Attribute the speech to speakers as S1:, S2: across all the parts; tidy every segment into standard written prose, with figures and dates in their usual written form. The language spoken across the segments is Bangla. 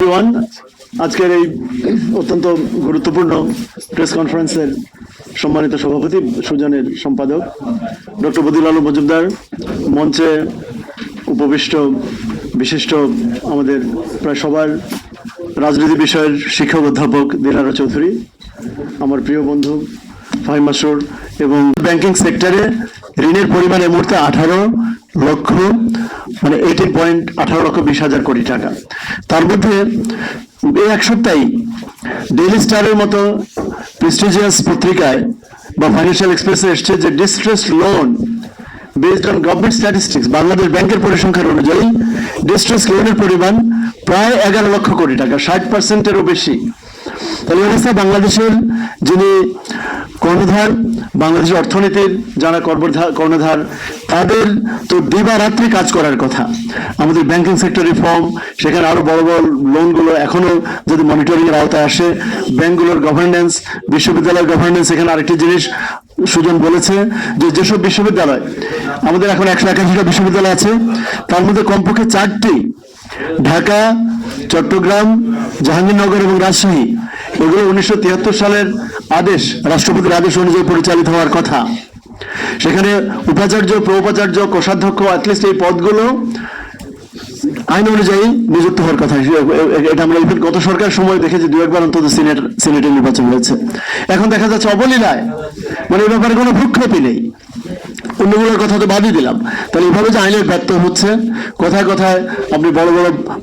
S1: এভরিওয়ান, আজকের এই অত্যন্ত গুরুত্বপূর্ণ প্রেস কনফারেন্সের সম্মানিত সভাপতি সুজনের সম্পাদক ডক্টর বদিউল আলম মজুমদার, মঞ্চে উপবিষ্ট বিশিষ্ট আমাদের প্রায় সবার রাজনীতি বিষয়ের শিক্ষক অধ্যাপক দিনারা চৌধুরী, আমার প্রিয় বন্ধু ফাহিম মাসুর, এবং ব্যাংকিং সেক্টরে ঋণের পরিমাণ এই মুহূর্তে 18 লক্ষ 18,20,000 কোটি টাকা। তার মধ্যে এই এক সপ্তাহে ডেইলি স্টারের মতো প্রেস্টিজিয়াস পত্রিকায় বা ফাইন্যান্সিয়াল এক্সপ্রেসে এসছে যে distress loan based on government statistics, Bangladesh ব্যাংকের পরিসংখ্যান অনুযায়ী ডিস্ট্রেস লোনের পরিমাণ প্রায় 11 লক্ষ কোটি টাকা, 60%-এরও বেশি। তাহলে অবস্থা বাংলাদেশের যিনি কর্ণধার, বাংলাদেশের অর্থনীতির যারা কর্ণধার, তাদের তো দিবারাত্রি কাজ করার কথা। আমাদের ব্যাংকিং সেক্টর রিফর্ম, সেখানে আরো বড় বড় লোনগুলো এখনো যদি মনিটরিং এর আওতায় আসে, ব্যাংকগুলোর গভর্নেন্স, বিশ্ববিদ্যালয়ের গভর্নেন্স। এখানে আরেকটি জিনিস সুজন বলেছে যে যেসব বিশ্ববিদ্যালয়, আমাদের এখন 181টা বিশ্ববিদ্যালয় আছে, তার মধ্যে কমপক্ষে 4টি ঢাকা, চট্টগ্রাম, জাহাঙ্গীরনগর এবং রাজশাহী, এগুলো 1973 সালের আদেশ, রাষ্ট্রপতির আদেশ অনুযায়ী পরিচালিত হওয়ার কথা। সেখানে উপাচার্য, প্রোপাচার্য, কোষাধ্যক্ষ, অ্যাটলিস্ট এই পদগুলো আইন অনুযায়ী নিযুক্ত হওয়ার কথা। এটা আমরা ইভেন গত সরকার সময় দেখেছি, 2-1 অন্তত সিনেটের নির্বাচন হয়েছে। এখন দেখা যাচ্ছে অবলীলায়, এই ব্যাপারে কোনো ভ্রুক্ষেপই নেই। অন্যগুলোর কথা তো বাদই দিলাম। তাহলে এইভাবে যে আইনের ব্যর্থ হচ্ছে, কথায় কথায় আপনি বড়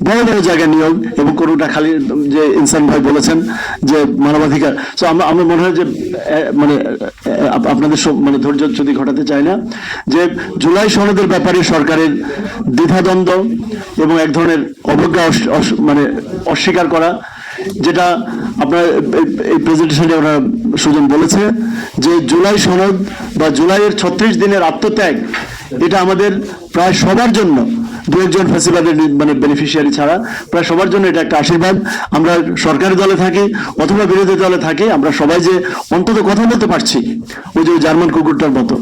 S1: বড় জায়গায় নিয়োগ, এবং কোনোটা খালি যে ইনসান ভাই বলেছেন যে মানবাধিকার। তো আমরা মনে হয় যে আপনাদের ধৈর্য যদি ঘটাতে চাই না, যে জুলাই সনদের ব্যাপারে সরকারের দ্বিধাদ্বন্দ্ব এবং এক ধরনের অবজ্ঞা, অস্বীকার করা, যেটা আপনার এই প্রেজেন্টেশনে ওরা সুজন বলেছে যে জুলাই সনদ বা জুলাইয়ের 36 দিনের আত্মত্যাগ, এটা আমাদের প্রায় সবার জন্য, 2-1 ফ্যাসিবাদের বেনিফিশিয়ারি ছাড়া প্রায় সবার জন্য এটা একটা আশীর্বাদ। আমরা সরকারি দলে থাকি অথবা বিরোধী দলে থাকি, আমরা সবাই যে অন্তত কথা বলতে পারছি, ওই যে জার্মান কুকুরটার মতো,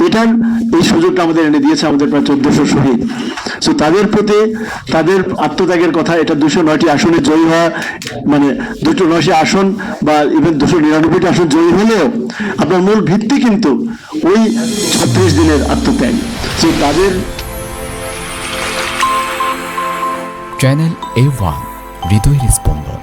S1: এটার এই সুযোগটা আমাদের এনে দিয়েছে আমাদের প্রায় 1400 শহীদ। সো তাদের প্রতি তাদের আত্মত্যাগের কথা, এটা 209টি আসনে জয়ী হওয়া, 209টি আসন বা ইভেন 299টি আসন জয়ী হলেও আপনার মূল ভিত্তি কিন্তু ওই 36 দিনের আত্মত্যাগ। সো তাদের
S2: চ্যানেল A1 হৃদয়ের স্পন্দন।